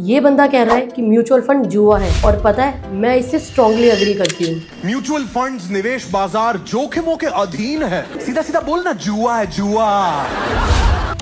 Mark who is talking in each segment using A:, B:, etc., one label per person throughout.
A: ये बंदा कह रहा है कि म्यूचुअल फंड जुआ है, और पता है मैं इससे स्ट्रांगली एग्री करती हूँ।
B: म्यूचुअल फंड्स निवेश बाजार जोखिमों के अधीन है। सीधा सीधा बोलना, जुआ है जुआ।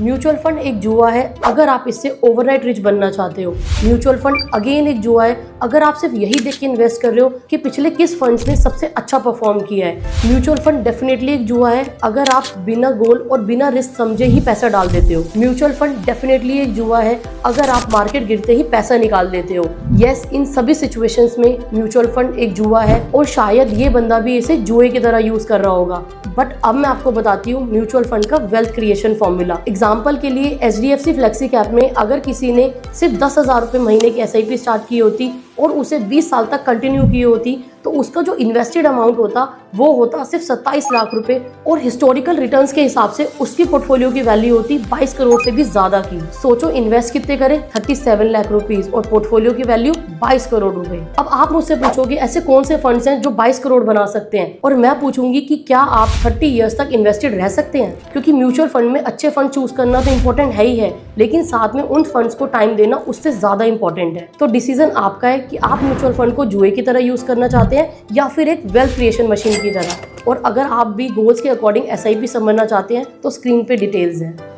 A: म्यूचुअल फंड एक जुआ है अगर आप इससे ओवरनाइट रिच बनना चाहते हो। म्यूचुअल फंड अगेन एक जुआ है अगर आप सिर्फ यही देख के इन्वेस्ट कर रहे हो कि पिछले किस फंड्स ने सबसे अच्छा परफॉर्म किया है। म्यूचुअल फंड डेफिनेटली एक जुआ है अगर आप बिना गोल और बिना रिस्क समझे ही पैसा डाल देते हो। म्यूचुअल फंड डेफिनेटली एक जुआ है अगर आप मार्केट गिरते ही पैसा निकाल देते हो। यस, इन सभी सिचुएशंस में म्यूचुअल फंड एक जुआ है और शायद ये बंदा भी इसे जुए की तरह यूज कर रहा होगा। बट अब मैं आपको बताती हूँ म्यूचुअल फंड का वेल्थ क्रिएशन फॉर्मूला। एग्जाम्पल के लिए HDFC फ्लेक्सी कैप में अगर किसी ने सिर्फ 10,000 रुपये महीने की SIP स्टार्ट की होती और उसे 20 साल तक कंटिन्यू की होती तो उसका जो इन्वेस्टेड अमाउंट होता वो होता सिर्फ 27 लाख रुपए, और हिस्टोरिकल रिटर्न्स के हिसाब से उसकी पोर्टफोलियो की वैल्यू होती 22 करोड़ से भी ज्यादा की। सोचो इन्वेस्ट कितने करे, 37 लाख रुपीस, और पोर्टफोलियो की वैल्यू 22 करोड़ रुपए। अब आप मुझसे पूछोगे ऐसे कौन से फंड्स हैं जो 22 करोड़ बना सकते हैं, और मैं पूछूंगी कि क्या आप 30 ईयर्स तक इन्वेस्टेड रह सकते हैं? क्योंकि म्यूचुअल फंड में अच्छे फंड चूज करना तो इम्पोर्टेंट है ही है, लेकिन साथ में उन फंड्स को टाइम देना उससे ज्यादा इंपॉर्टेंट है। तो डिसीजन आपका है कि आप म्यूचुअल फंड को जुए की तरह यूज करना चाहते हैं या फिर एक वेल्थ क्रिएशन मशीन की तरह। और अगर आप भी गोल्स के अकॉर्डिंग SIP समझना चाहते हैं तो स्क्रीन पे डिटेल्स हैं।